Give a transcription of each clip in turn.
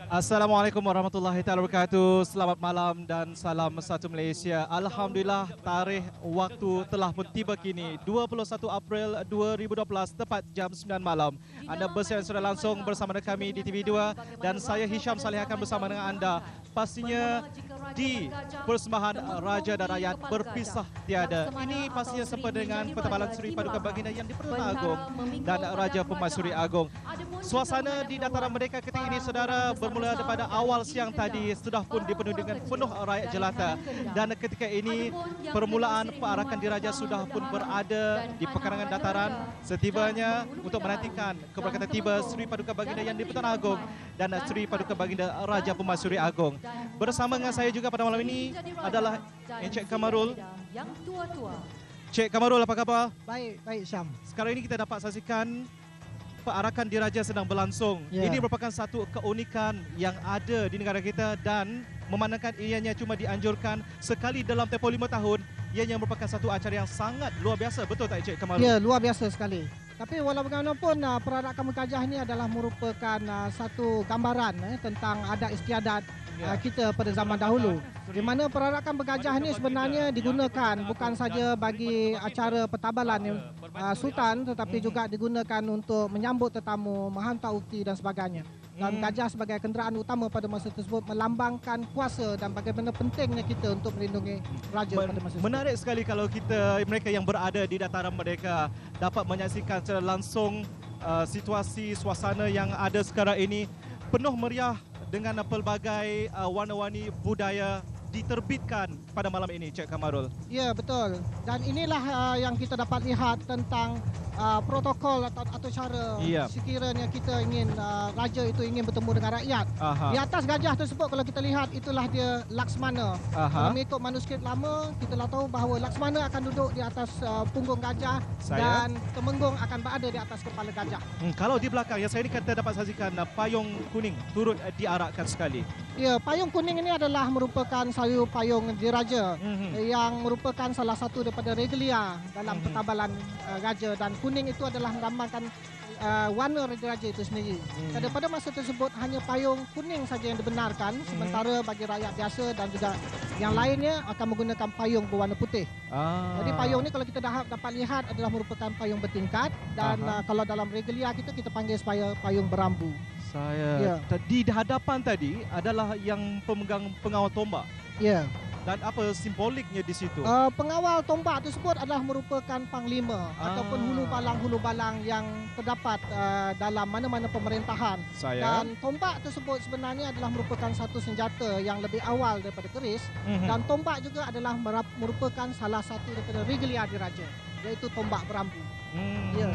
Assalamualaikum warahmatullahi wabarakatuh. Selamat malam dan salam satu Malaysia. Alhamdulillah, tarikh waktu telah pun tiba kini 21 April 2012 tepat jam 9 malam. Anda bersiaran sudah langsung bersama dengan kami di TV2 dan saya Hisham Saleh akan bersama dengan anda. Pastinya di persembahan Raja dan Rakyat berpisah tiada. Ini pastinya seperti dengan Pertabalan Seri Paduka Baginda Yang di-Pertuan Agong dan Raja Pemaisuri Agong. Suasana di Dataran Merdeka ketika ini saudara bermula daripada awal siang tadi sudah pun dipenuhi dengan penuh rakyat jelata dan ketika ini permulaan perarakan diraja sudah pun berada di pekarangan dataran setibanya untuk menantikan keberkatan tiba Seri Paduka Baginda Yang di-Pertuan Agong dan Seri Paduka Baginda Raja Pemaisuri Agong. Bersama dengan saya juga pada malam ini adalah Encik Kamarul. Cik Kamarul, apa khabar? Baik Syam. Sekarang ini kita dapat saksikan perarakan diraja sedang berlangsung. Yeah. Ini merupakan satu keunikan yang ada di negara kita dan memandangkan ianya cuma dianjurkan sekali dalam tempoh 5 tahun, ianya merupakan satu acara yang sangat luar biasa. Betul tak Encik Kamarul? Ya, luar biasa sekali. Tapi walau bagaimanapun perarakan bergajah ini adalah merupakan satu gambaran tentang adat istiadat kita pada zaman dahulu. Di mana perarakan bergajah ini sebenarnya digunakan bukan saja bagi acara pertabalan Sultan tetapi juga digunakan untuk menyambut tetamu, menghantar ukti dan sebagainya. Dan gajah sebagai kenderaan utama pada masa tersebut melambangkan kuasa dan bagaimana pentingnya kita untuk melindungi raja pada masa tersebut. Menarik sekali kalau mereka yang berada di dataran merdeka dapat menyaksikan secara langsung situasi suasana yang ada sekarang ini penuh meriah dengan pelbagai warna-warni budaya diterbitkan pada malam ini, Cik Kamarul. Ya, betul. Dan inilah yang kita dapat lihat tentang protokol atau cara sekiranya kita ingin raja itu ingin bertemu dengan rakyat. Di atas gajah tersebut kalau kita lihat itulah dia Laksmana. Kalau mengikut manuskrip lama kita telah tahu bahawa Laksmana akan duduk di atas punggung gajah dan Temenggung akan berada di atas kepala gajah. Kalau di belakang yang saya ini kita dapat saksikan payung kuning turut diarakkan sekali. Ya, payung kuning ini adalah merupakan sayur payung diraja yang merupakan salah satu daripada regalia dalam pertabalan raja dan kuning itu adalah menggambarkan warna raja itu sendiri. Dan pada masa tersebut hanya payung kuning saja yang dibenarkan sementara bagi rakyat biasa dan juga yang lainnya akan menggunakan payung berwarna putih. Jadi payung ni kalau kita dapat lihat adalah merupakan payung bertingkat dan kalau dalam regalia kita panggil payung berambu. Di hadapan tadi adalah yang pemegang pengawal tombak. Ya. Dan apa simboliknya di situ? Pengawal tombak tersebut adalah merupakan panglima ataupun hulu balang yang terdapat dalam mana-mana pemerintahan. Dan tombak tersebut sebenarnya adalah merupakan satu senjata yang lebih awal daripada keris dan tombak juga adalah merupakan salah satu daripada regalia diraja, iaitu tombak berambu. Ya.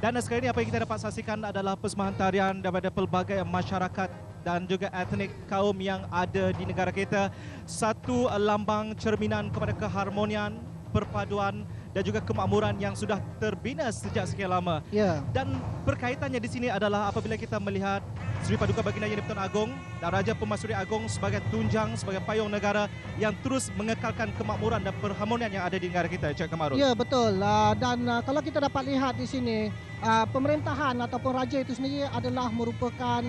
Dan sekarang ini apa yang kita dapat saksikan adalah persembahan tarian daripada pelbagai masyarakat dan juga etnik kaum yang ada di negara kita. Satu lambang cerminan kepada keharmonian, perpaduan dan juga kemakmuran yang sudah terbina sejak sekian lama. Dan berkaitannya di sini adalah apabila kita melihat Seri Paduka Baginda Yang di-Pertuan Agong dan Raja Pemaisuri Agong sebagai tunjang, sebagai payung negara yang terus mengekalkan kemakmuran dan perharmonian yang ada di negara kita, Cik Kamarul. Ya, betul. Dan kalau kita dapat lihat di sini, pemerintahan ataupun raja itu sendiri adalah merupakan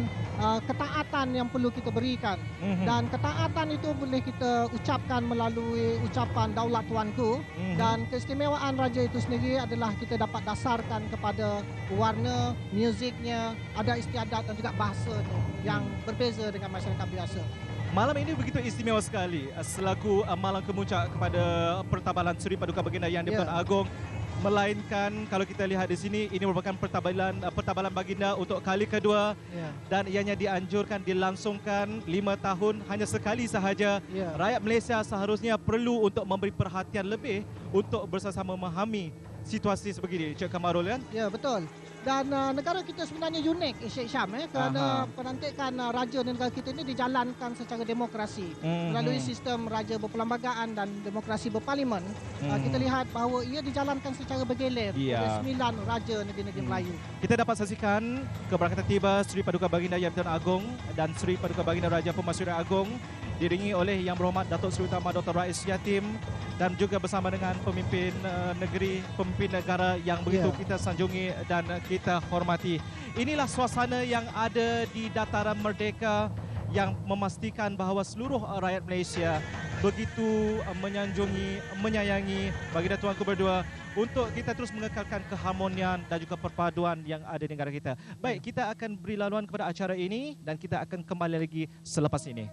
ketaatan yang perlu kita berikan. Dan ketaatan itu boleh kita ucapkan melalui ucapan daulat tuanku. Dan keistimewaan raja itu sendiri adalah kita dapat dasarkan kepada warna, muziknya, adat istiadat dan juga bahasa yang berbeza dengan masyarakat biasa. Malam ini begitu istimewa sekali selaku malam kemuncak kepada pertabalan Seri Paduka Baginda Yang di-Pertuan Agong. Melainkan kalau kita lihat di sini ini merupakan pertabalan baginda untuk kali kedua dan ianya dianjurkan dilangsungkan 5 tahun hanya sekali sahaja. Rakyat Malaysia seharusnya perlu untuk memberi perhatian lebih untuk bersama-sama memahami situasi sebegini, Cik Kamarul, kan? Ya, betul. Dan negara kita sebenarnya unik, Syekh Syam, kerana pelantikan raja negara kita ini dijalankan secara demokrasi melalui sistem raja berperlembagaan dan demokrasi berparlimen. Kita lihat bahawa ia dijalankan secara bergilir oleh 9 raja negeri-negeri Melayu. Kita dapat saksikan keberkatan tiba Seri Paduka Baginda Yang di-Pertuan Agong dan Seri Paduka Baginda Raja Pemaisuri Agong diiringi oleh Yang Berhormat Datuk Seri Utama Dr. Rais Yatim dan juga bersama dengan pemimpin negeri, pemimpin negara yang begitu kita sanjungi dan kita hormati. Inilah suasana yang ada di Dataran Merdeka yang memastikan bahawa seluruh rakyat Malaysia begitu menyanjungi, menyayangi baginda Tuanku berdua untuk kita terus mengekalkan keharmonian dan juga perpaduan yang ada di negara kita. Baik, kita akan beri laluan kepada acara ini dan kita akan kembali lagi selepas ini.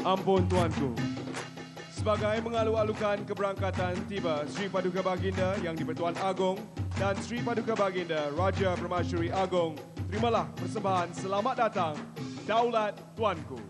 Ampun Tuanku, sebagai mengalu-alukan keberangkatan tiba Sri Paduka Baginda Yang di-Pertuan Agong dan Sri Paduka Baginda Raja Permasyuri Agong, terimalah persembahan selamat datang Daulat Tuanku.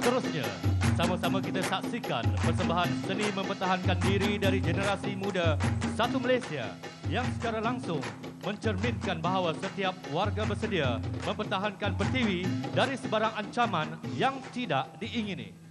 Seterusnya, sama-sama kita saksikan persembahan seni mempertahankan diri dari generasi muda Satu Malaysia yang secara langsung mencerminkan bahawa setiap warga bersedia mempertahankan Pertiwi dari sebarang ancaman yang tidak diingini.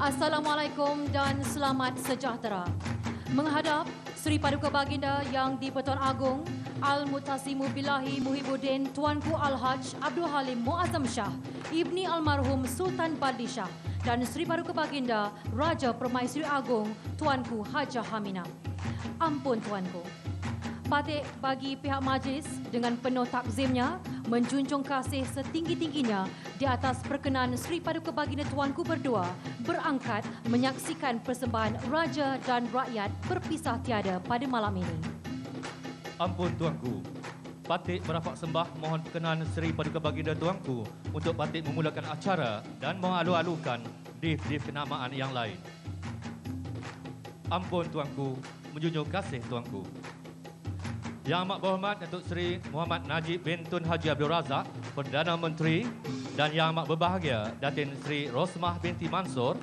Assalamualaikum dan selamat sejahtera. Menghadap Seri Paduka Baginda Yang di-Pertuan Agong Al-Muttasimu Billahi Muhibbuddin Tuanku Al-Haj Abdul Halim Muazzam Shah Ibni Almarhum Sultan Badli Shah dan Seri Paduka Baginda Raja Permaisuri Agong Tuanku Hajah Hamina. Ampun Tuanku. Patik bagi pihak majlis dengan penuh takzimnya menjunjung kasih setinggi-tingginya di atas perkenan Seri Paduka Baginda Tuanku berdua berangkat menyaksikan persembahan Raja dan Rakyat berpisah tiada pada malam ini. Ampun Tuanku. Patik merafak sembah mohon perkenan Seri Paduka Baginda Tuanku untuk Patik memulakan acara dan mengalu-alukan div-div kenamaan yang lain. Ampun Tuanku, menjunjung kasih Tuanku. Yang Amat Berhormat Datuk Seri Muhammad Najib bin Tun Haji Abdul Razak, Perdana Menteri, dan Yang Amat Berbahagia Datin Seri Rosmah binti Mansur,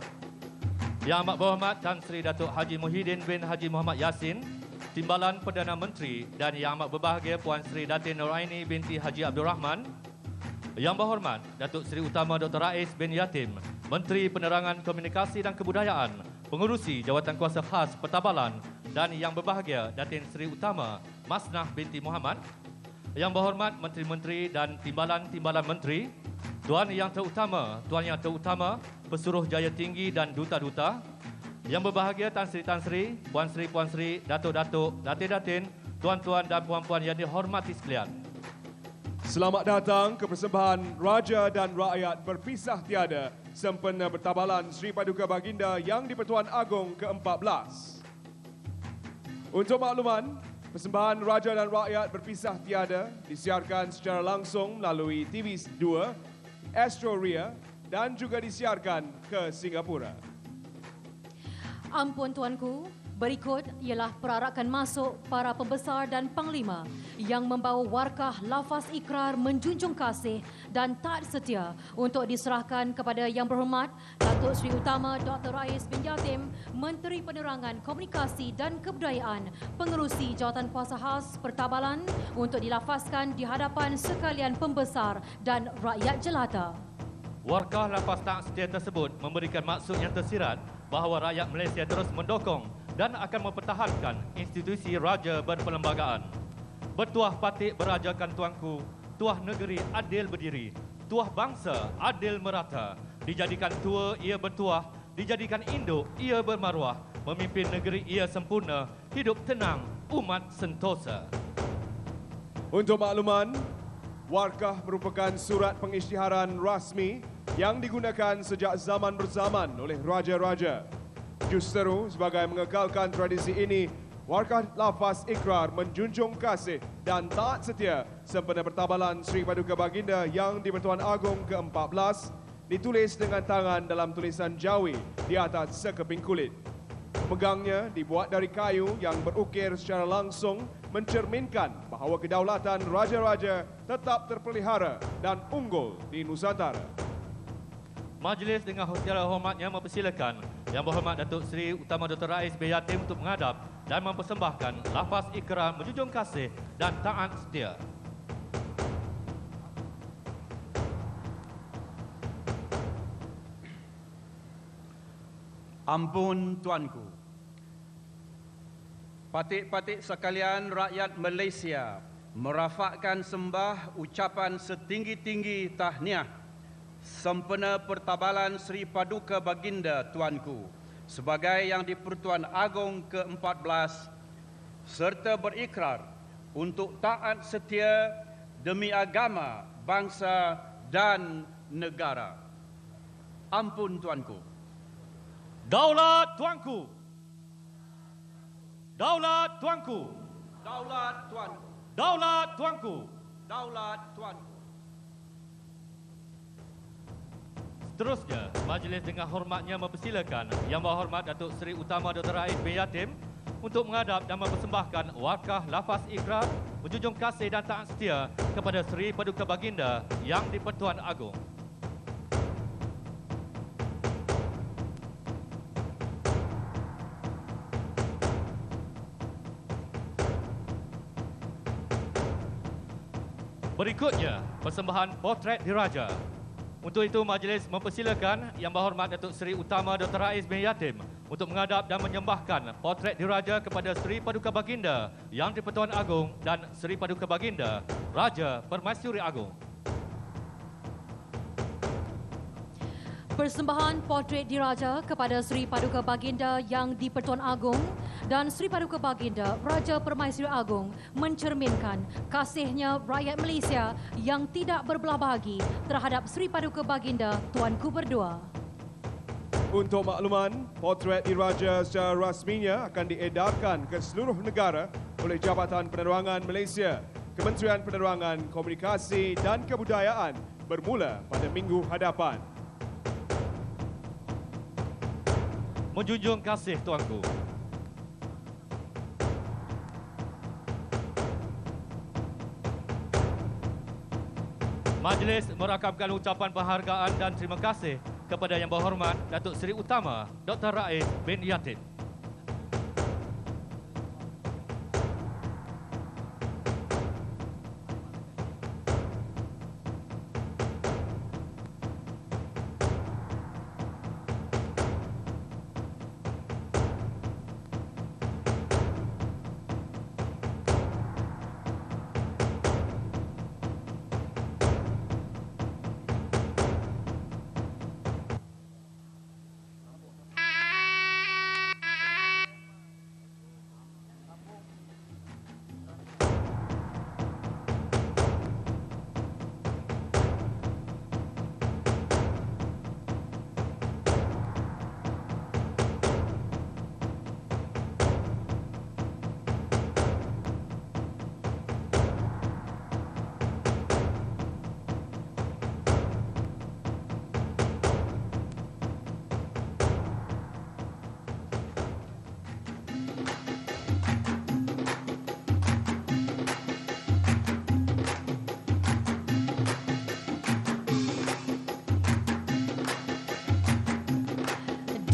Yang Amat Berhormat Tan Sri Datuk Haji Muhyiddin bin Haji Muhammad Yassin, Timbalan Perdana Menteri, dan Yang Amat Berbahagia Puan Sri Datin Nuraini binti Haji Abdul Rahman, Yang Berhormat Datuk Seri Utama Dr. Rais bin Yatim, Menteri Penerangan Komunikasi dan Kebudayaan, Pengerusi Jawatan Kuasa Khas Pertabalan, dan Yang Berbahagia Datin Seri Utama Masnah binti Muhammad, Yang Berhormat Menteri-Menteri dan Timbalan-Timbalan Menteri, Tuan Yang Terutama, Pesuruh Jaya Tinggi dan Duta-Duta, Yang Berbahagia Tan Sri, Puan Sri, Datuk-Datuk, Datin-Datin, Tuan-Tuan dan Puan-Puan yang dihormati sekalian. Selamat datang ke persembahan Raja dan Rakyat berpisah tiada sempena bertabalan Seri Paduka Baginda Yang di-Pertuan Agong ke-14. Untuk makluman, persembahan Raja dan Rakyat berpisah tiada disiarkan secara langsung melalui TV2, Astro Ria dan juga disiarkan ke Singapura. Ampun Tuanku, berikut ialah perarakan masuk para pembesar dan panglima yang membawa warkah lafaz ikrar menjunjung kasih dan taat setia untuk diserahkan kepada Yang Berhormat Datuk Seri Utama Dr. Rais bin Yatim, Menteri Penerangan Komunikasi dan Kebudayaan, Pengerusi Jawatan Kuasa Khas Pertabalan untuk dilafazkan di hadapan sekalian pembesar dan rakyat jelata. Warkah lafaz taat setia tersebut memberikan maksud yang tersirat bahawa rakyat Malaysia terus mendukung dan akan mempertahankan institusi raja berperlembagaan. Bertuah patik berajakan Tuanku, tuah negeri adil berdiri, tuah bangsa adil merata, dijadikan tua ia bertuah, dijadikan induk ia bermaruah, memimpin negeri ia sempurna, hidup tenang, umat sentosa. Untuk makluman, warkah merupakan surat pengisytiharan rasmi yang digunakan sejak zaman berzaman oleh raja-raja. Justeru sebagai mengekalkan tradisi ini, warkah lafaz ikrar menjunjung kasih dan taat setia sempena bertabalan Seri Paduka Baginda Yang di-Pertuan Agong ke-14 ditulis dengan tangan dalam tulisan Jawi di atas sekeping kulit. Pemegangnya dibuat dari kayu yang berukir secara langsung mencerminkan bahawa kedaulatan raja-raja tetap terpelihara dan unggul di Nusantara. Majlis dengan segala hormatnya mempersilakan Yang Berhormat Datuk Seri Utama Dr. Rais bin Yatim untuk menghadap dan mempersembahkan lafaz ikrar menjunjung kasih dan taat setia. Ampun Tuanku. Patik-patik sekalian rakyat Malaysia merafakkan sembah ucapan setinggi-tinggi tahniah sempena pertabalan Seri Paduka Baginda Tuanku sebagai Yang di-Pertuan Agong ke-14 serta berikrar untuk taat setia demi agama, bangsa dan negara. Ampun Tuanku. Daulat Tuanku. Daulat Tuanku. Daulat Tuanku. Daulat Tuanku. Daulat Tuanku. Seterusnya, majlis dengan hormatnya mempersilakan Yang Berhormat Datuk Seri Utama Dr. Rais bin Yatim untuk menghadap dan mempersembahkan warkah lafaz ikrar menjunjung kasih dan taat setia kepada Seri Paduka Baginda Yang di-Pertuan Agong. Berikutnya, persembahan potret diraja. Untuk itu, majlis mempersilakan Yang Berhormat Datuk Seri Utama Dr. Rais bin Yatim untuk menghadap dan menyembahkan potret diraja kepada Seri Paduka Baginda Yang di-Pertuan Agong dan Seri Paduka Baginda Raja Permaisuri Agong. Persembahan potret diraja kepada Seri Paduka Baginda Yang di-Pertuan Agong dan Seri Paduka Baginda Raja Permaisuri Agong mencerminkan kasihnya rakyat Malaysia yang tidak berbelah bagi terhadap Seri Paduka Baginda Tuanku Berdua. Untuk makluman, potret diraja secara rasminya akan diedarkan ke seluruh negara oleh Jabatan Penerangan Malaysia, Kementerian Penerangan, Komunikasi dan Kebudayaan bermula pada minggu hadapan. Menjunjung kasih Tuanku. Majlis merakamkan ucapan penghargaan dan terima kasih kepada Yang Berhormat Datuk Seri Utama Dr. Rais bin Yatim.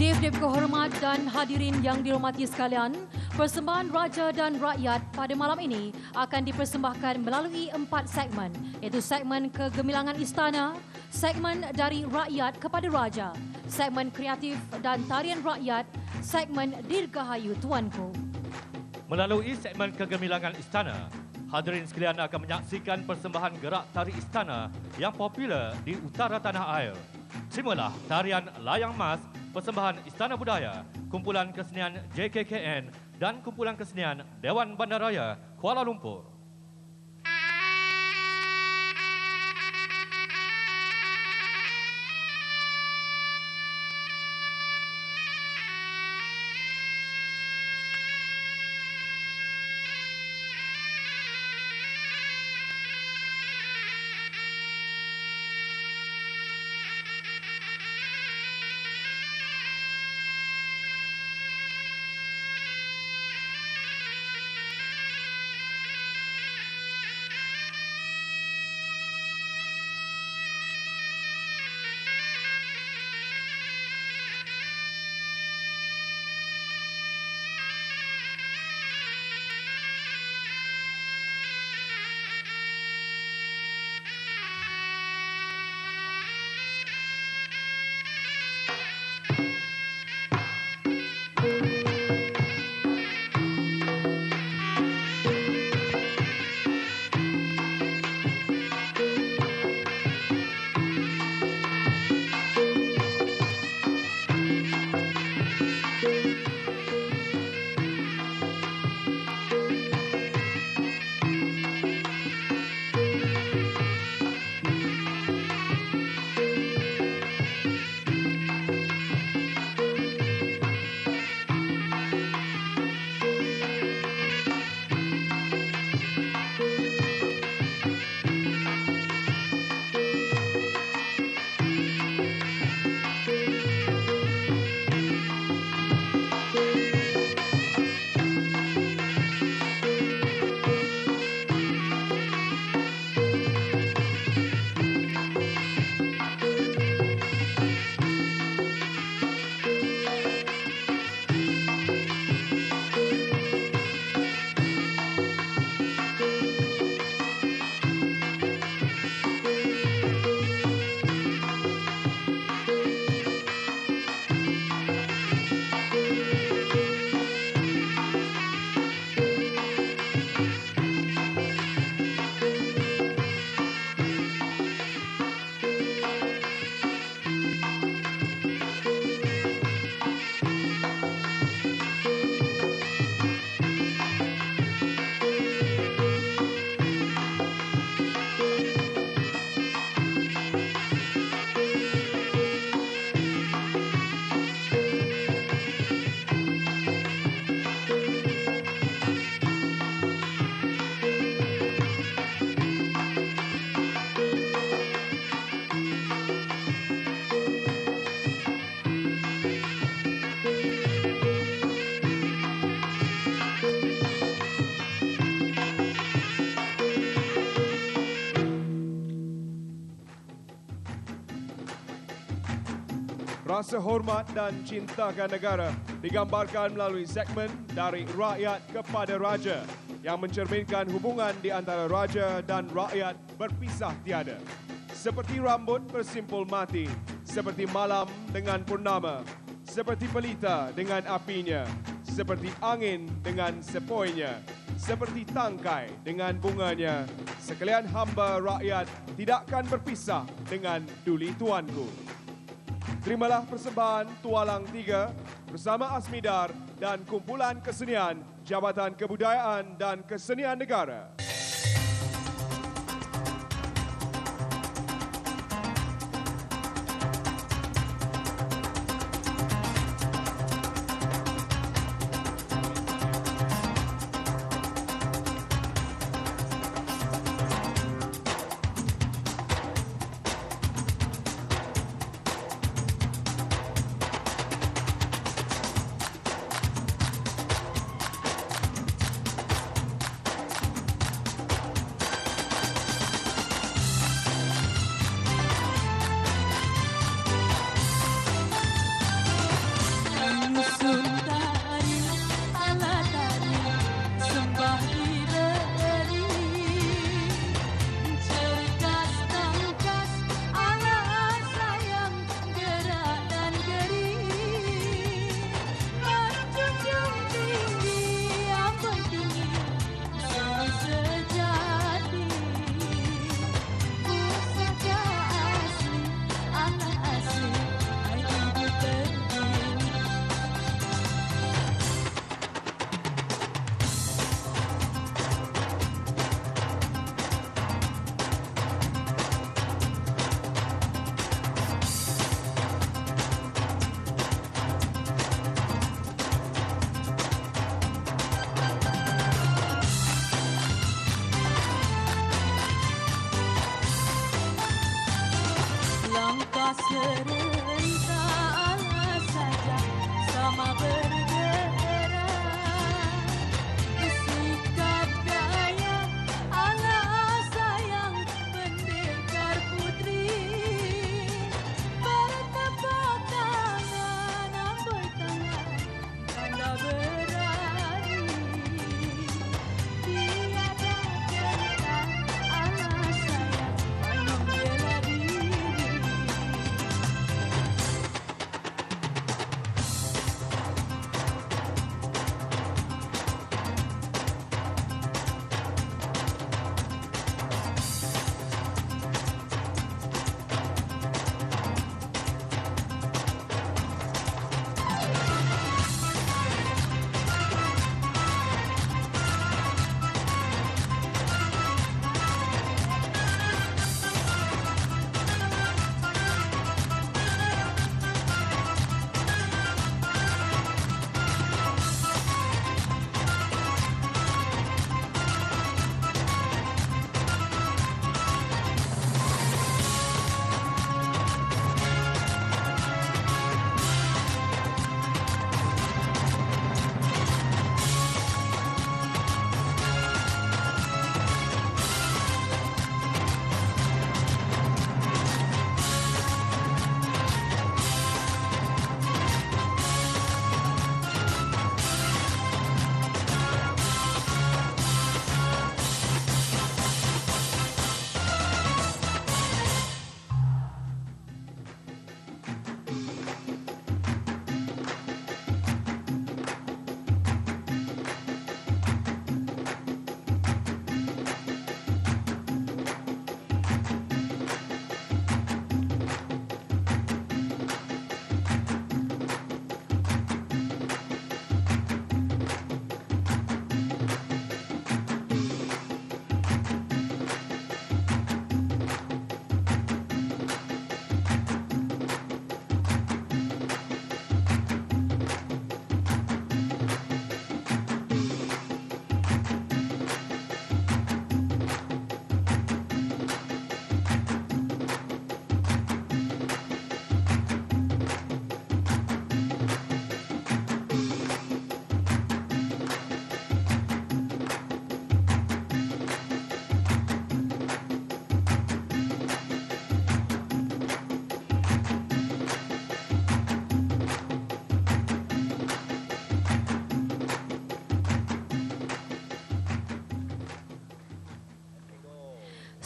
Dev-dev kehormat dan hadirin yang dihormati sekalian, persembahan Raja dan Rakyat pada malam ini akan dipersembahkan melalui 4 segmen, iaitu segmen kegemilangan istana, segmen dari rakyat kepada raja, segmen kreatif dan tarian rakyat, segmen Dirgahayu Tuanku. Melalui segmen kegemilangan istana, hadirin sekalian akan menyaksikan persembahan gerak tari istana yang popular di utara tanah air. Terimalah tarian Layang Mas, persembahan Istana Budaya, kumpulan kesenian JKKN dan kumpulan kesenian Dewan Bandaraya Kuala Lumpur. Rasa hormat dan cintakan negara digambarkan melalui segmen dari rakyat kepada raja yang mencerminkan hubungan di antara raja dan rakyat berpisah tiada. Seperti rambut bersimpul mati, seperti malam dengan purnama, seperti pelita dengan apinya, seperti angin dengan sepoinya, seperti tangkai dengan bunganya, sekalian hamba rakyat tidak akan berpisah dengan duli tuanku. Terimalah persembahan Tualang 3 bersama Asmidar dan kumpulan kesenian Jabatan Kebudayaan dan Kesenian Negara.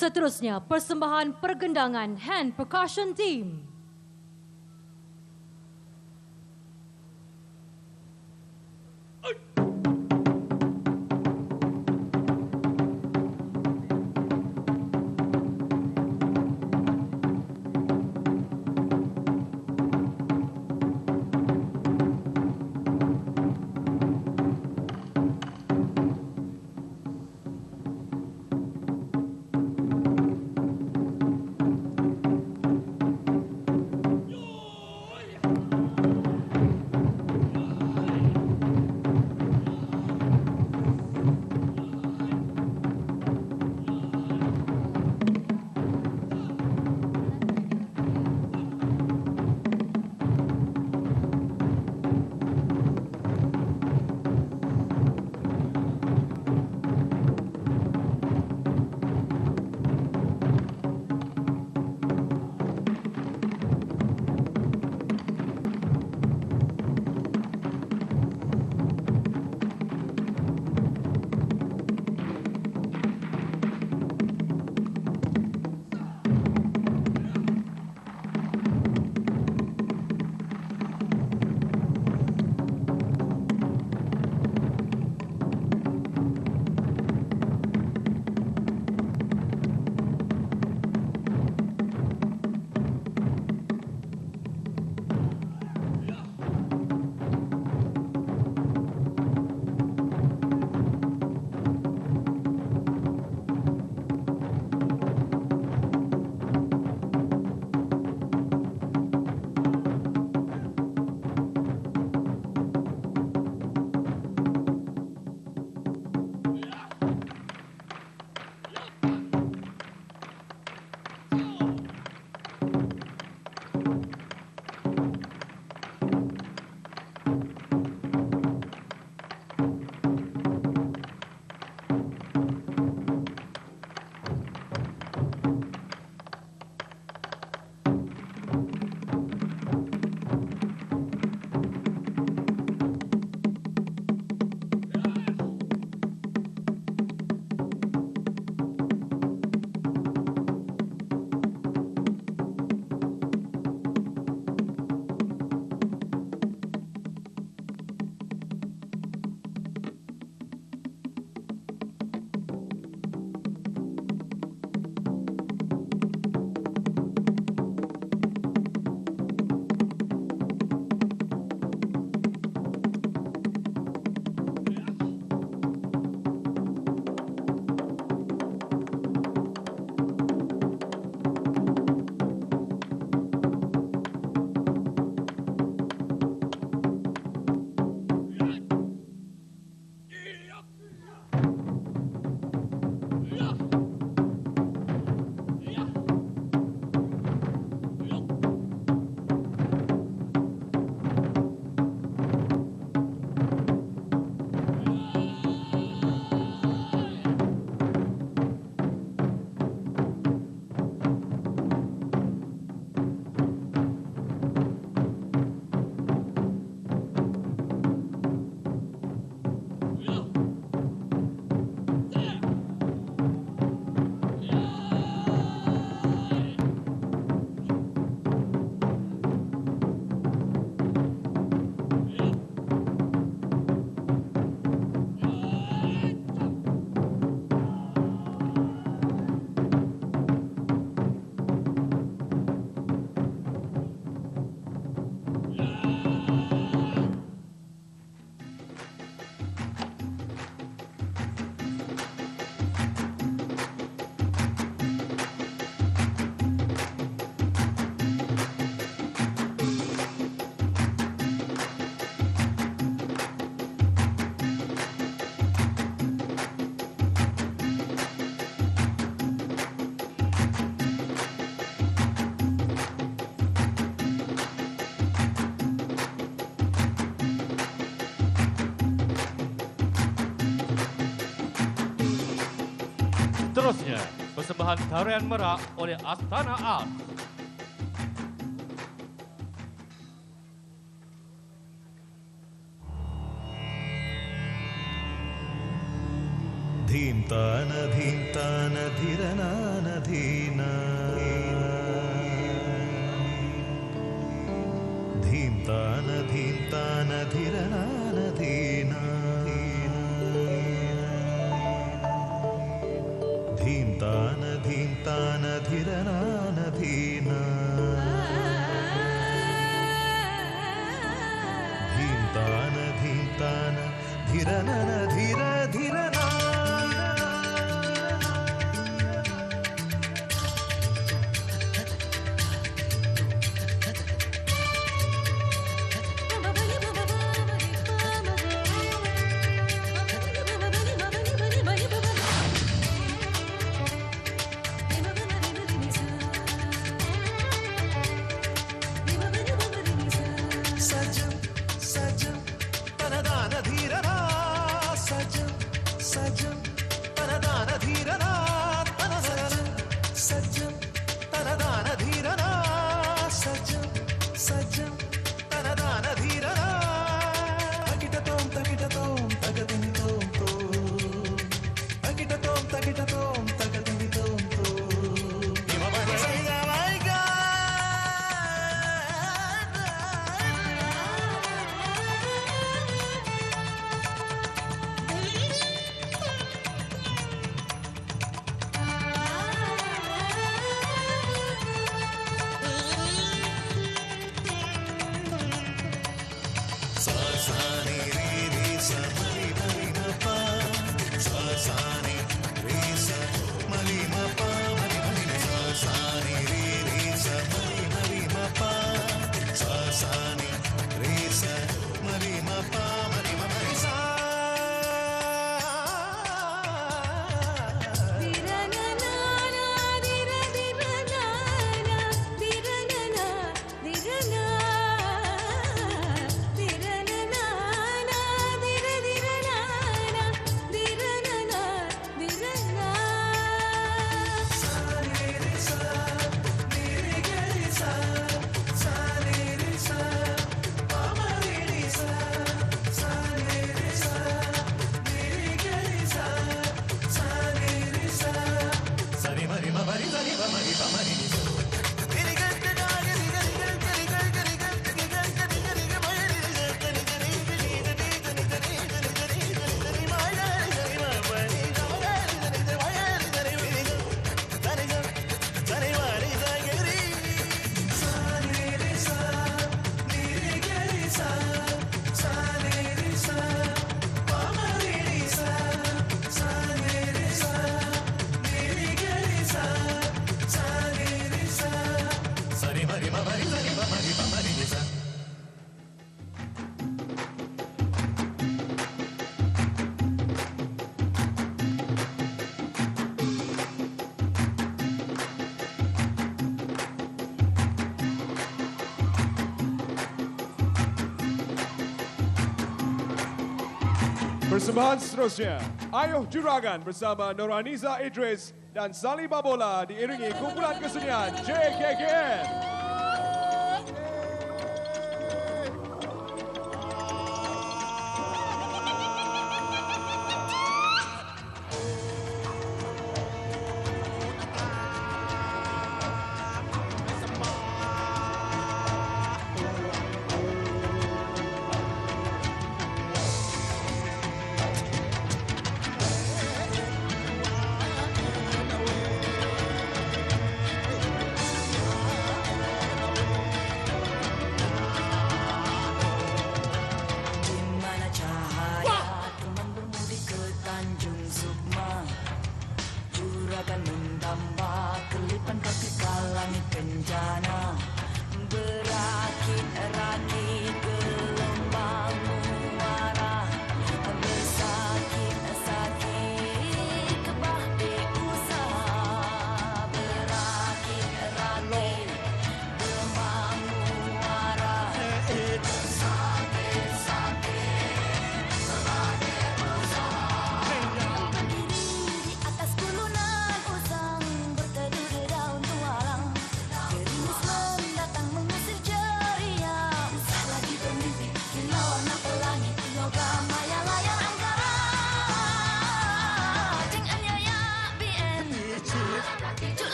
Seterusnya, persembahan pergendangan Hand Percussion Team. Seterusnya, persembahan tarian merak oleh Astana Art. ധീംതാന ധീംതാന ധിരനാന ധീന ധീംതാന ധീംതാന ധിരനാന ധീന ധീംതാന ധീംതാന ധിരനാന ധീന ധീംതാന ധീംതാന ധിരനന ധിര ധിരനാ സജം സജം തനദാന ധീരനാ സജം സജം തനദാന ധീരനാ തനസജം സജം തനദാന ധീരനാ സജം സജം തനദാന ധീരനാ തകിടതോം തകിടതോം തകതിനിതോം തോ തകിടതോം തകിടതോം തകതിനിതോം തോ Persembahan seterusnya, Ayuh Juragan bersama Noraniza Idris dan Sali Babola diiringi kumpulan kesenian JKKN.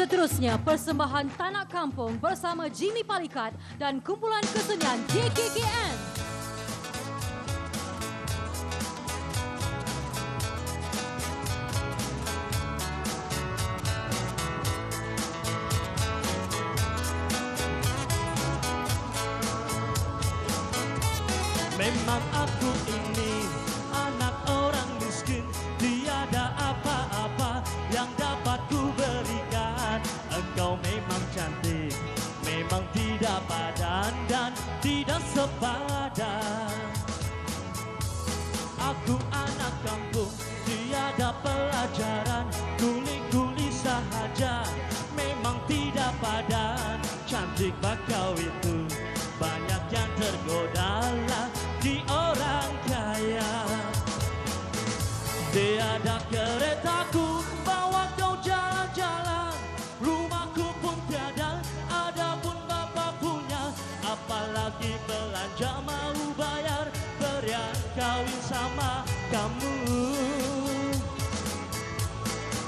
Seterusnya, persembahan Tanak Kampung bersama Jimmy Palikat dan kumpulan kesenian JKKN. Memang aku ini anak orang miskin, tiada apa-apa yang dapat ku berikan. Engkau memang cantik, memang tidak padan dan tidak sepadan. Aku anak kampung, tiada pelajaran, kuli-kuli sahaja, memang tidak padan. Cantik bakau itu, banyak yang tergoda di orang kaya. Tiada keretaku bawa kau jalan-jalan, rumahku pun tiada, ada pun bapa punya. Apalagi belanja mau bayar, berian kawin sama kamu.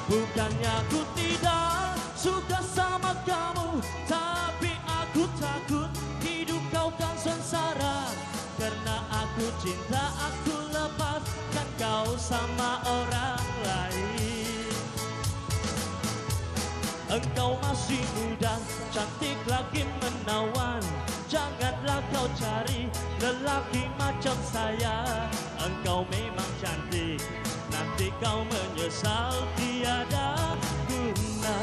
Bukannya aku tidak suka sama kamu, tapi aku takut hidup kau kan sengsara. Karena aku cinta, aku lepaskan kau sama orang lain. Engkau masih muda, cantik lagi menawan, janganlah kau cari lelaki macam saya. Engkau memang cantik, nanti kau menyesal tiada guna.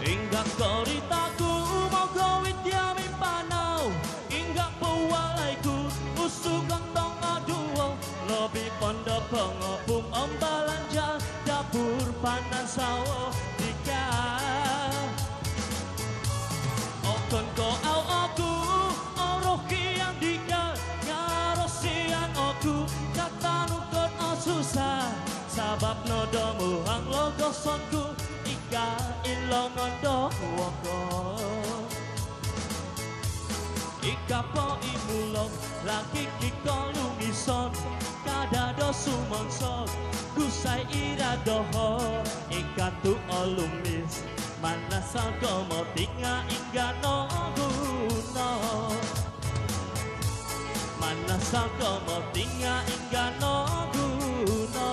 Hingga koritaku mau kawin tiami panau, hingga pewalaiku usukang tong aduo, lobi pondok pengopum ombalanja, dapur panan sawo dika. Okon ko au aku oroki yang dika, ngarosian oku kata nukon o susah, sabab nodomu hang logosonku ika ilong ondo woko. Ika po imulog lagi kiko lumison, kada do sumonsog kusai ira doho. Ika tu olumis mana salko mo tinga ingga no guno, mana salko mo tinga ingga no guno,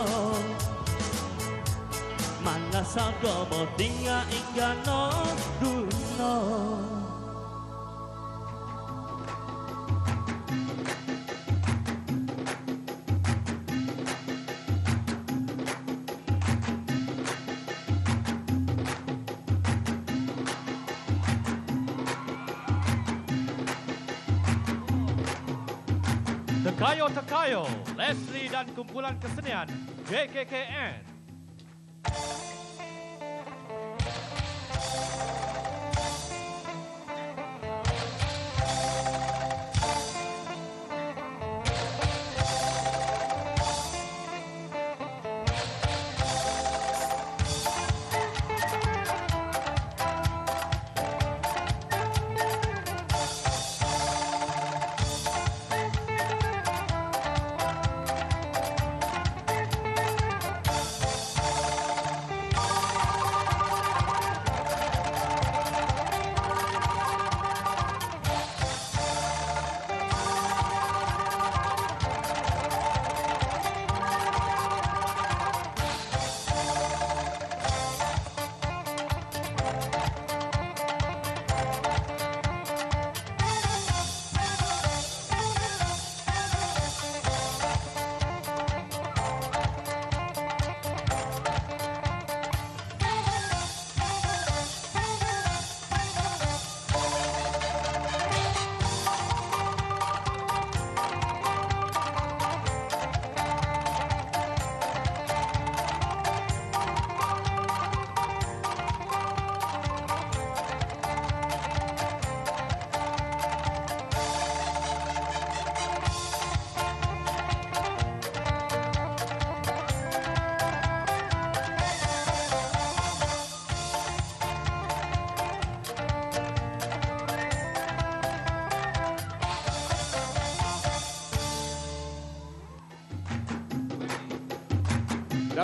mana salko mo tinga ingga no guno. Tekayo-tekayo, Leslie dan kumpulan kesenian JKKN.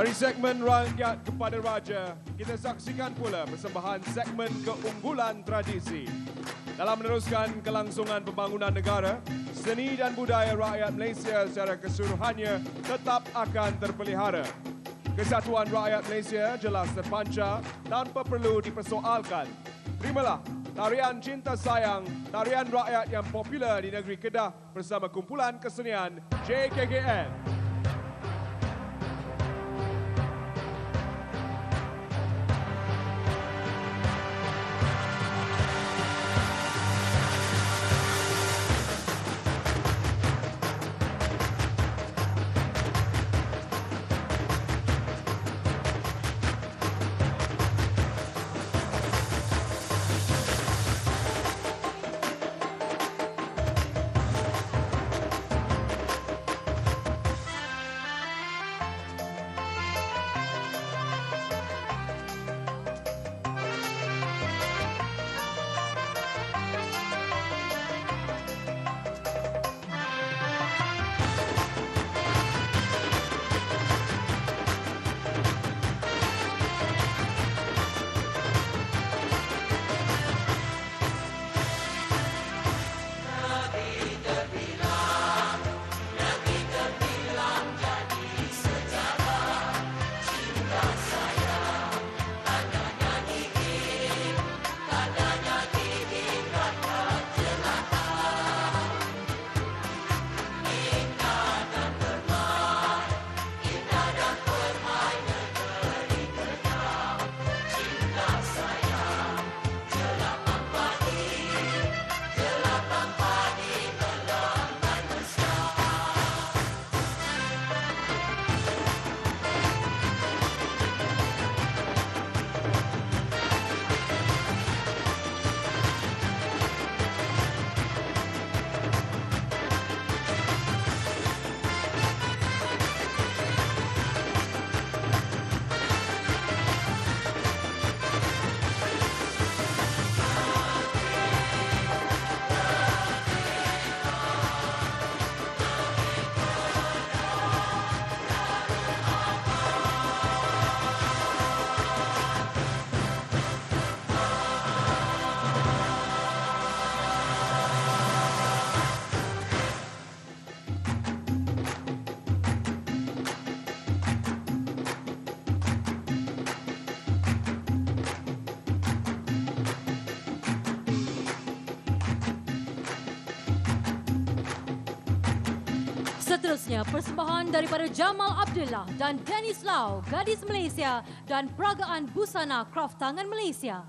Dari segmen Rakyat kepada Raja, kita saksikan pula persembahan segmen Keunggulan Tradisi. Dalam meneruskan kelangsungan pembangunan negara, seni dan budaya rakyat Malaysia secara keseluruhannya tetap akan terpelihara. Kesatuan rakyat Malaysia jelas terpancar tanpa perlu dipersoalkan. Terimalah tarian Cinta Sayang, tarian rakyat yang popular di negeri Kedah bersama kumpulan kesenian JKKN. Seterusnya, persembahan daripada Jamal Abdullah dan Dennis Lau, Gadis Malaysia dan Peragaan Busana Kraft Tangan Malaysia.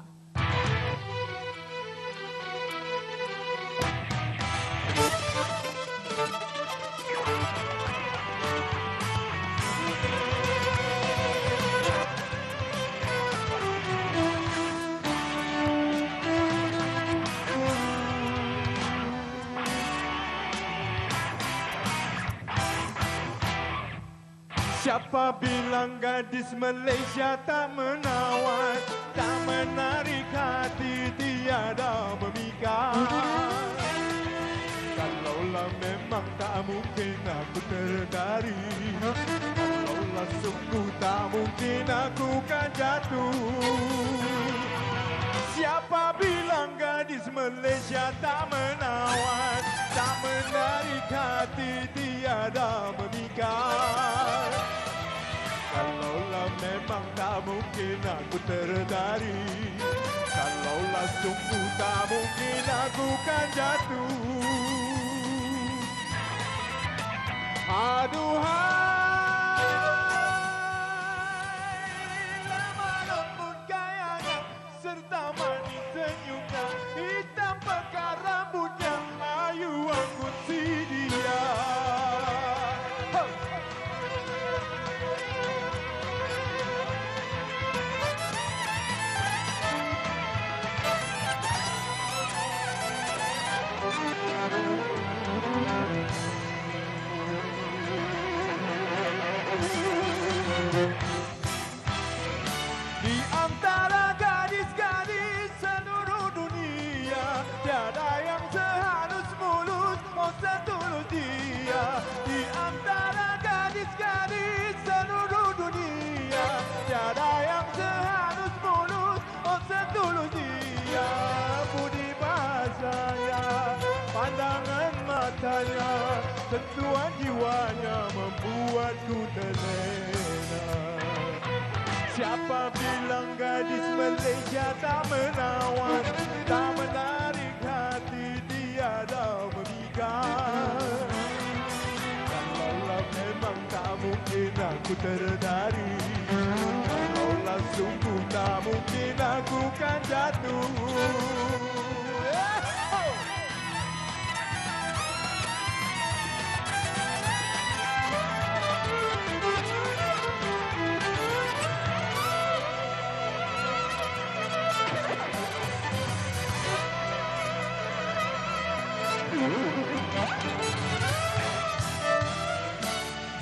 Siapa bilang gadis Malaysia tak menawan, tak menarik hati, tiada memikat. Kalaulah memang tak mungkin aku tertarik, kalaulah sungguh tak mungkin aku kan jatuh. Siapa bilang gadis Malaysia tak menawan, tak menarik hati, tiada memikat. Kalaulah memang tak mungkin aku tertarik, kalaulah sungguh tak mungkin aku kan jatuh. Aduhai, lemah lembut gayanya serta manis senyumnya, hitam pekat rambutnya, ayu anggun si dia. Di antara gadis-gadis seluruh dunia, tiada yang sehalus mulus, oh setulus dia. Di antara gadis-gadis seluruh dunia, Pandangan matanya, sentuhan jiwanya membuatku terlena. Siapa bilang gadis Malaysia tak menawan, tak menarik hati, tiada memikat. Kalaulah memang tak mungkin aku tertarik, kalaulah sungguh tak mungkin aku kan jatuh.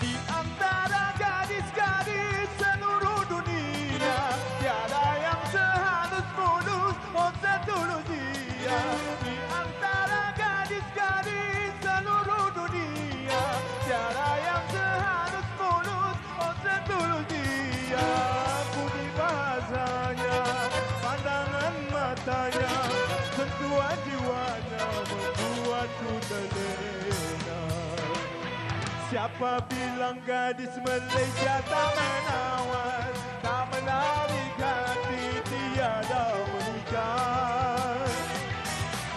Di antara gadis-gadis seluruh dunia, tiada yang sehalus mulus, oh setulus dia. Di antara gadis-gadis seluruh dunia, tiada yang sehalus mulus, oh setulus dia. Budi bahasanya, pandangan matanya, sentuhan jiwanya membuatku terlena. Siapa bilang gadis Malaysia tak menawan, tak menarik hati, tiada memikat.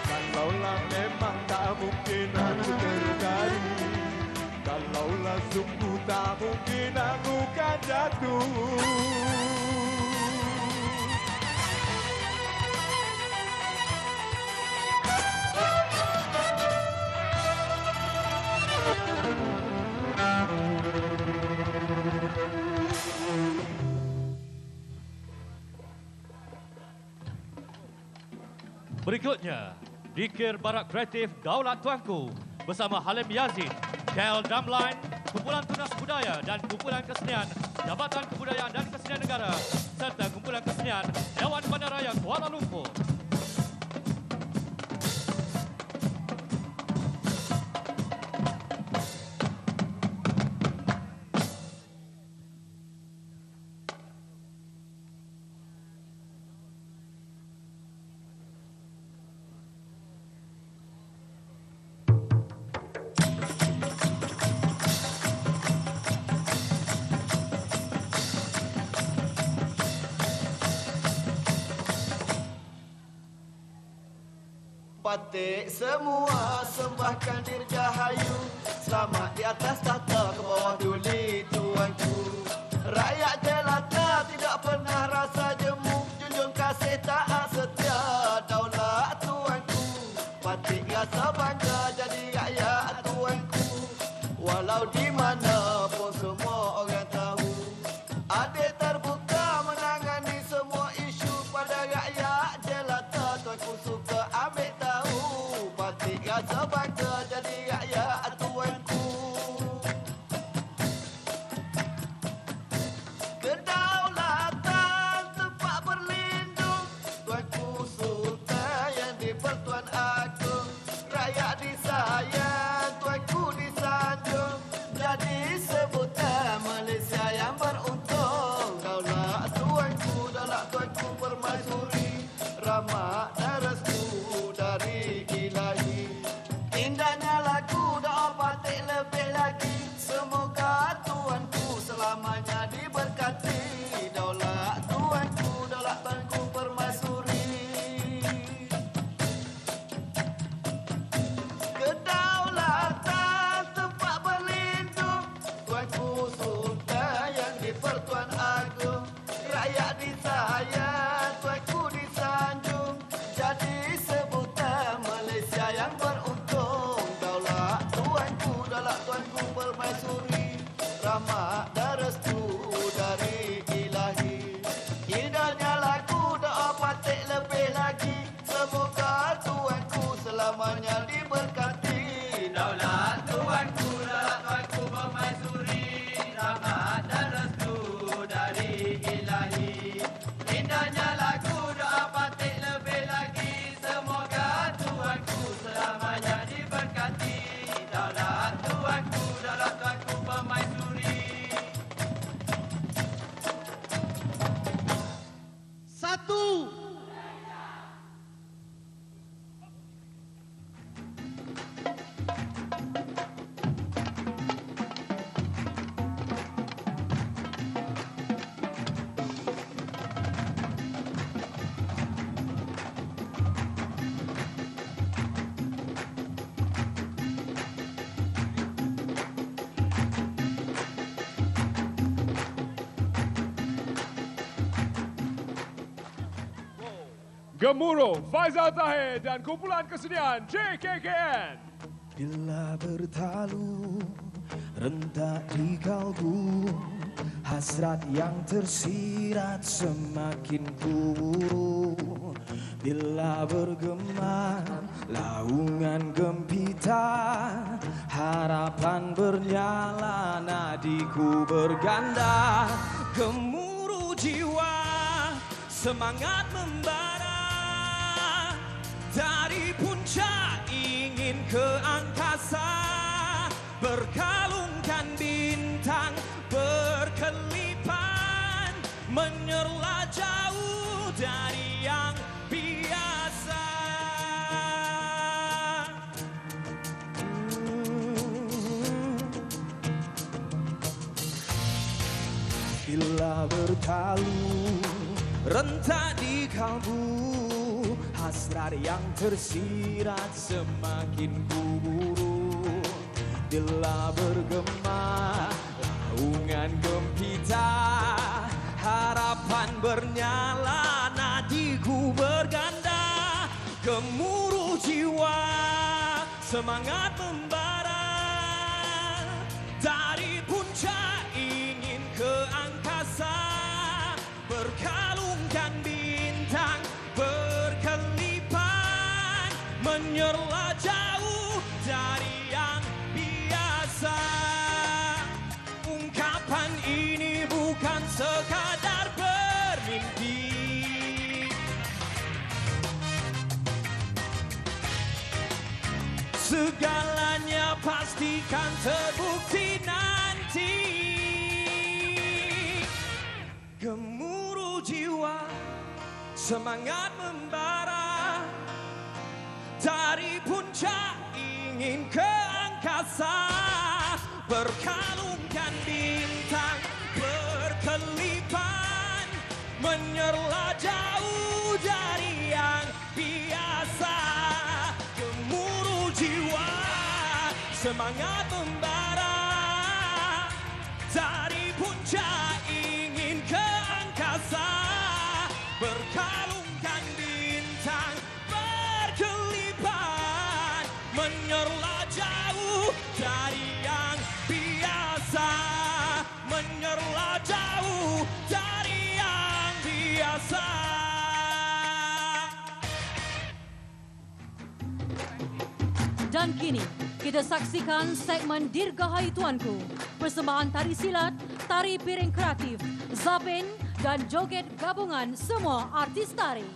Kalaulah memang tak mungkin aku tertarik, kalaulah sungguh tak mungkin aku kan jatuh. Berikutnya, Dikir Barak Kreatif Daulat Tuanku bersama Halim Yazid, KL Drumline, Kumpulan Tunas Budaya dan Kumpulan Kesenian Jabatan Kebudayaan dan Kesenian Negara serta Kumpulan Kesenian Dewan Bandaraya Kuala Lumpur. Batik semua sembahkan Dirgahayu, selamat di atas tahta ke bawah duli tuanku. Rakyat jelata tidak pernah rasa jemu, junjung kasih taat setia daulat tuanku. Batik rasa bangga jadi rakyat tuanku, walau di mana pun semua orang tahu. Adik terbuka menangani semua isu pada rakyat jelata, tuanku suka ambil tahu. Batik rasa bangga jadi rakyat tuanku. Kedaulatan tempat berlindung, tuanku sultan yang di-Pertuan Agong. Rakyat disayang, tuanku disanjung, jadi sebutan Malaysia yang beruntung. Daulat tuanku permaisuri, rahmat dan restu dari Ilahi. Indahnya lagu doa batik lebih lagi, semoga tuanku selamanya diberkati. Daulat tuanku permaisuri. Kedaulatan tempat berlindung, tuanku sultan yang di-Pertuan Agong. Rakyat disayang, tuanku disanjung, jadi sebutan Malaysia yang beruntung. Daulat tuanku permaisuri, rahmat dan restu dari Ilahi. Indahnya lagu doa batik lebih lagi, semoga tuanku selamanya diberkati. Daulat tuanku permaisuri, rahmat dan restu dari Ilahi. Indahnya lagu doa batik lebih lagi, semoga tuanku selamanya diberkati. Daulat tuanku permaisuri. Satu. Gemuruh Faizal Tahir dan kumpulan kesenian JKKN. Bila bertalu rentak di kalbu, hasrat yang tersirat semakin kuburu. Bila bergema laungan gempita, harapan bernyala, nadiku berganda. Gemuruh jiwa, semangat membara, dari puncak ingin ke angkasa, berkalungkan bintang berkelipan, menyerlah jauh dari yang biasa. Bila bertalu rentak di kalbu, hasrat yang tersirat semakin kuburu. Bila bergema laungan gempita, harapan bernyala, nadiku berganda. Gemuruh jiwa, semangat membara, dari puncak ingin ke angkasa, berkalungkan bintang berkelipan, menyerlah jauh dari yang biasa. Ungkapan ini bukan sekadar bermimpi, segalanya pastikan terbukti nanti. Gemuruh jiwa, semangat membara, dari puncak ingin ke angkasa, berkalungkan bintang berkelipan, menyerlah jauh dari yang biasa. Gemuruh jiwa, semangat membara, dari puncak ingin ke angkasa, berkalungkan bintang berkelipan, menyerlah jauh dari yang biasa, menyerlah jauh dari yang biasa. Dan kini kita saksikan segmen Dirgahayu Tuanku, persembahan tari silat, tari piring kreatif, zapin dan joget gabungan semua artis tari.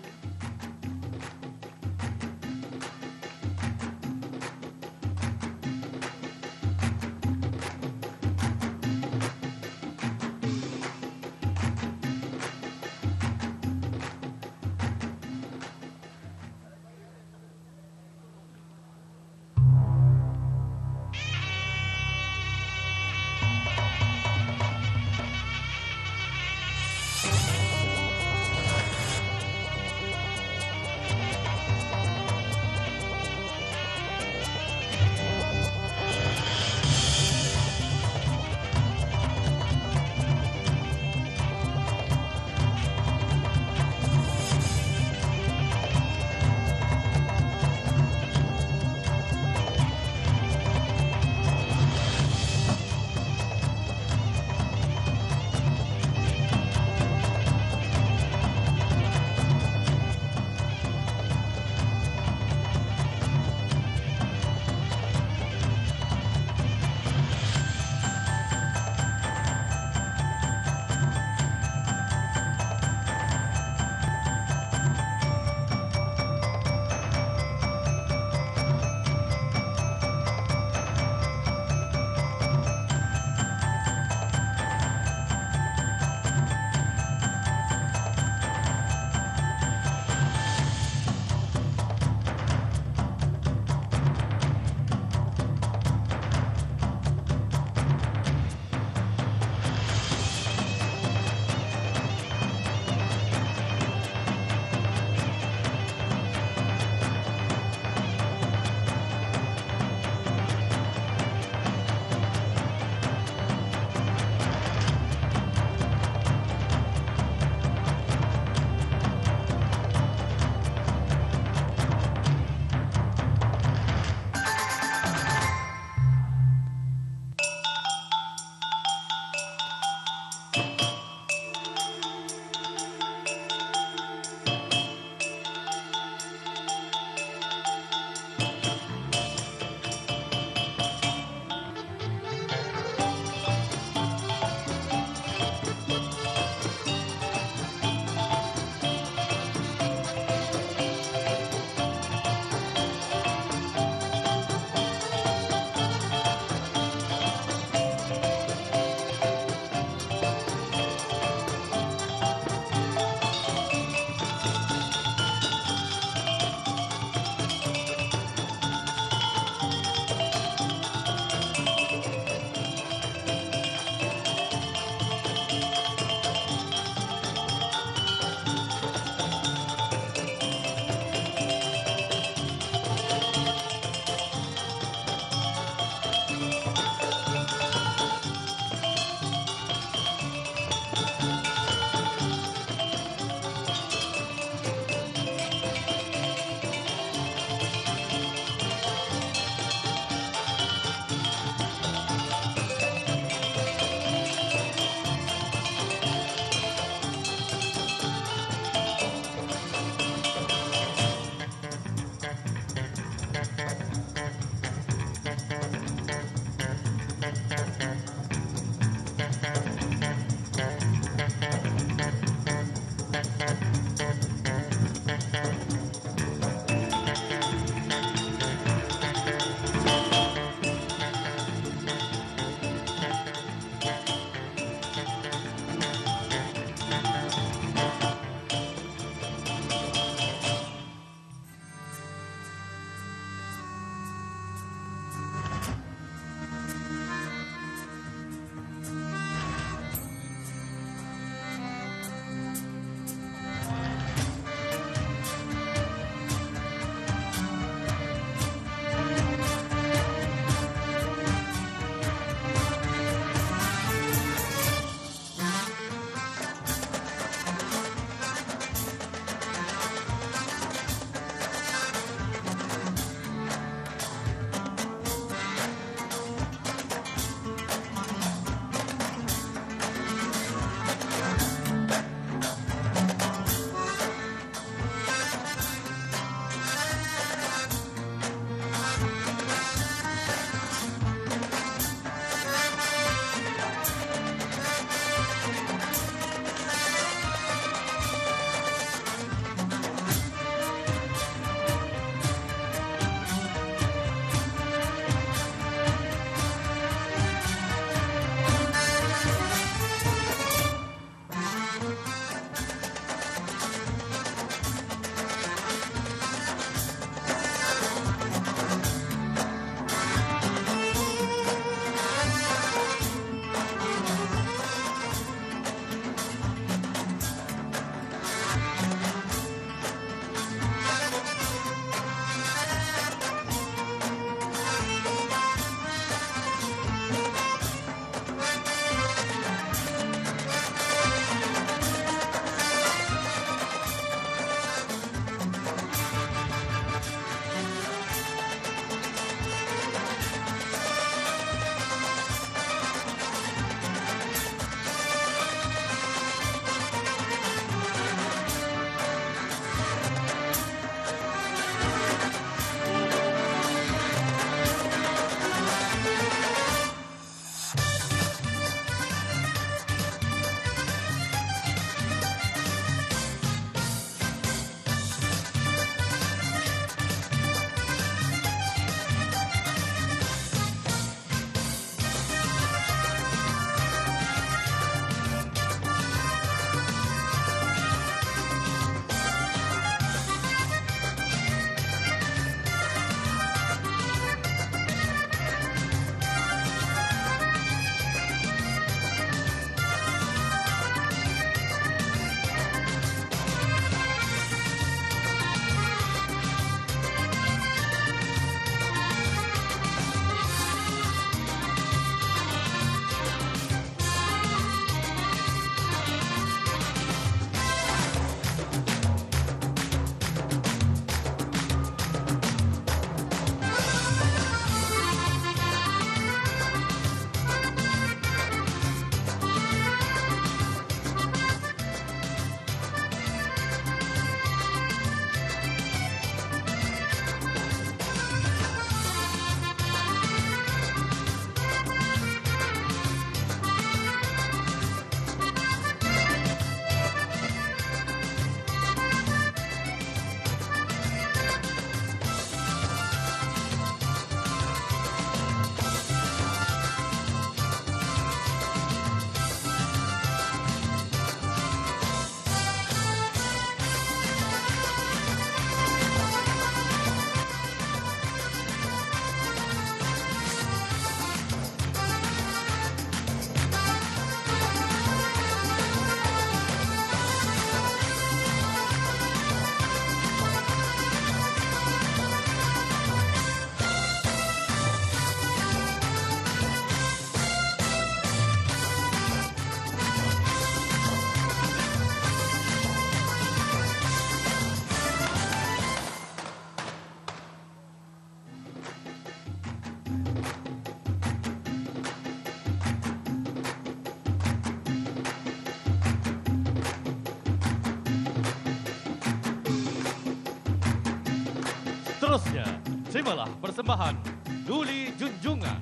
Seterusnya, terimalah persembahan Duli Junjungan.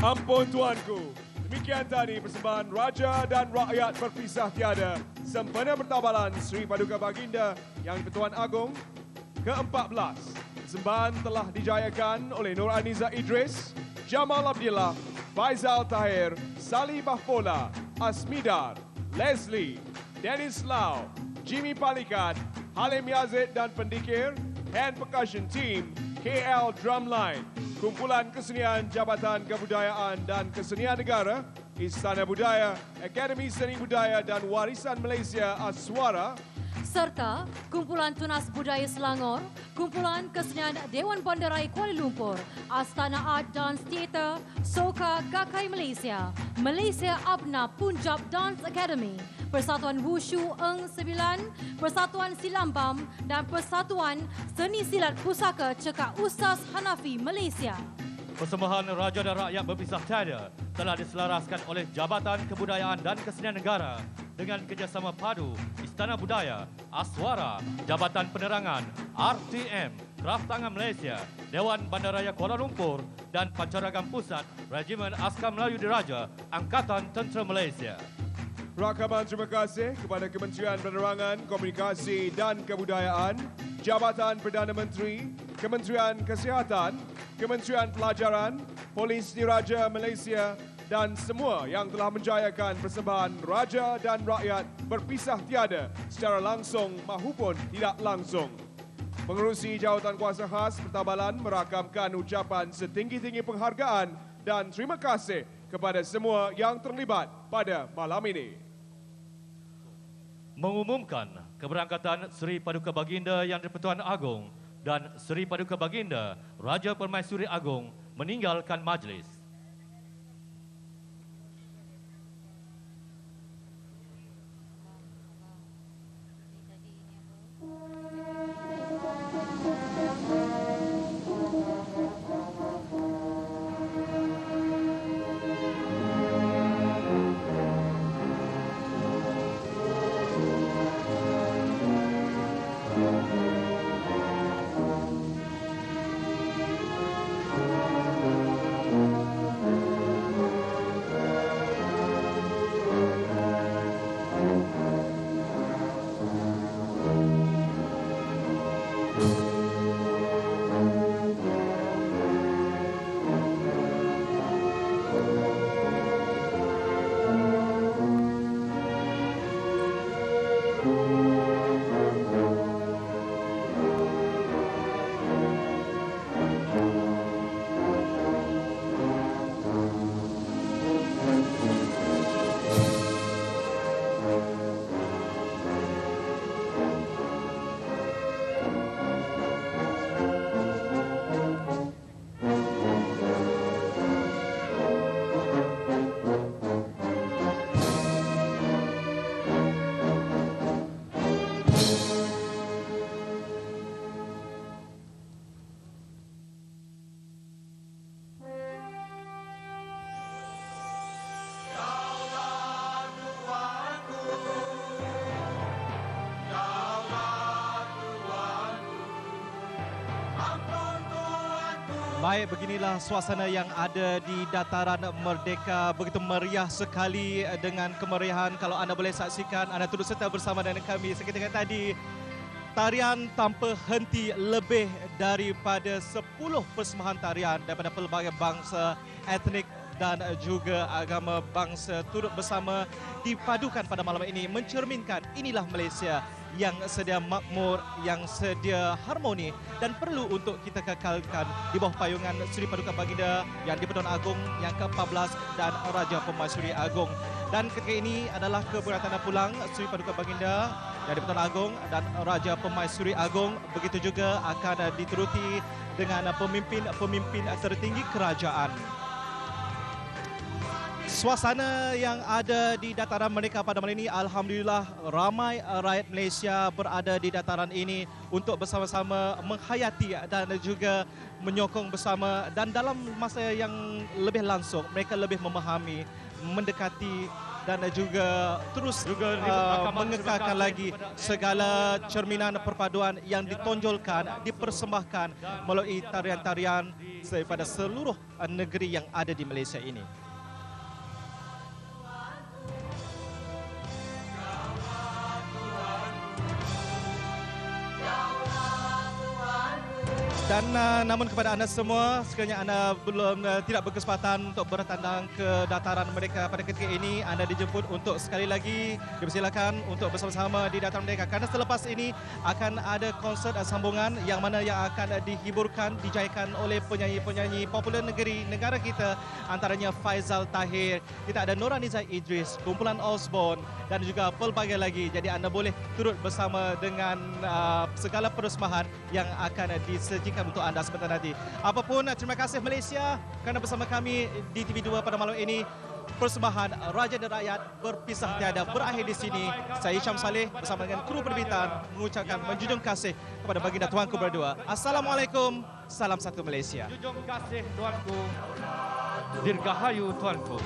Ampun tuanku, demikian tadi persembahan Raja dan Rakyat Berpisah Tiada sempena bertabalan Sri Paduka Baginda Yang di-Pertuan Agong ke-14. Persembahan telah dijayakan oleh Nur Aniza Idris, Jamal Abdillah, Faizal Tahir, Salih Bahpola, Asmidar, Leslie, Dennis Lau, Jimmy Palikat, Halim Yazid dan pendikir, Hand Percussion Team, KL Drumline, Kumpulan Kesenian Jabatan Kebudayaan dan Kesenian Negara, Istana Budaya, Akademi Seni Budaya dan Warisan Malaysia Aswara, serta Kumpulan Tunas Budaya Selangor, Kumpulan Kesenian Dewan Bandarai Kuala Lumpur, Astana Art Dance Theatre, Soka Gakai Malaysia, Malaysia Abna Punjab Dance Academy, Persatuan Wushu Eng 9, Persatuan Silambam dan Persatuan Seni Silat Pusaka Cekak Ustaz Hanafi Malaysia. Persembahan Raja dan Rakyat Berpisah Tiada telah diselaraskan oleh Jabatan Kebudayaan dan Kesenian Negara dengan kerjasama padu Istana Budaya, Aswara, Jabatan Penerangan, RTM, Kraftangan Malaysia, Dewan Bandaraya Kuala Lumpur dan Pancaragam Pusat Regimen Askar Melayu Diraja Angkatan Tentera Malaysia. Rakaman terima kasih kepada Kementerian Penerangan, Komunikasi dan Kebudayaan, Jabatan Perdana Menteri, Kementerian Kesihatan, Kementerian Pelajaran, Polis Diraja Malaysia dan semua yang telah menjayakan persembahan Raja dan Rakyat Berpisah Tiada secara langsung maupun tidak langsung. Pengerusi Jawatan Kuasa Khas Pertabalan merakamkan ucapan setinggi-tinggi penghargaan dan terima kasih kepada semua yang terlibat pada malam ini. Mengumumkan keberangkatan Sri Paduka Baginda Yang di-Pertuan Agong dan Sri Paduka Baginda Raja Permaisuri Agong meninggalkan majlis. Baik, beginilah suasana yang ada di Dataran Merdeka. Begitu meriah sekali dengan kemeriahan. Kalau anda boleh saksikan, anda turut serta bersama dengan kami. Seketika tadi, tarian tanpa henti lebih daripada 10 persembahan tarian daripada pelbagai bangsa, etnik dan juga agama bangsa turut bersama dipadukan pada malam ini, mencerminkan inilah Malaysia yang sedia makmur, yang sedia harmoni dan perlu untuk kita kekalkan di bawah payungan Sri Paduka Baginda Yang di-Pertuan Agong yang ke-14 dan Raja Permaisuri Agong. Dan ketika ini adalah keberangkatan pulang Sri Paduka Baginda Yang di-Pertuan Agong dan Raja Permaisuri Agong. Begitu juga akan dituruti dengan pemimpin-pemimpin tertinggi kerajaan. Suasana yang ada di Dataran Merdeka pada malam ini, alhamdulillah ramai rakyat Malaysia berada di dataran ini untuk bersama-sama menghayati dan juga menyokong bersama, dan dalam masa yang lebih langsung mereka lebih memahami, mendekati dan juga terus mengekalkan lagi segala cerminan perpaduan yang ditonjolkan, dipersembahkan melalui tarian-tarian daripada seluruh negeri yang ada di Malaysia ini. Dan namun kepada anda semua, sekiranya anda belum tidak berkesempatan untuk bertandang ke dataran mereka pada ketika ini, anda dijemput untuk sekali lagi dipersilakan untuk bersama-sama di dataran mereka. Kerana selepas ini akan ada konsert sambungan yang mana yang akan dihiburkan, dijayakan oleh penyanyi-penyanyi popular negara kita, antaranya Faizal Tahir, kita ada Nurhaniza Idris, kumpulan Osborne dan juga pelbagai lagi. Jadi anda boleh turut bersama dengan segala persembahan yang akan disajikan untuk anda sebentar nanti. Apapun, terima kasih Malaysia kerana bersama kami di TV2 pada malam ini. Persembahan Raja dan Rakyat berpisah tiada berakhir di sini. Saya Hisham Saleh bersama dengan kru penerbitan mengucapkan menjunjung kasih kepada baginda tuanku berdua. Assalamualaikum, salam satu Malaysia. Junjung kasih tuanku, dirgahayu tuanku.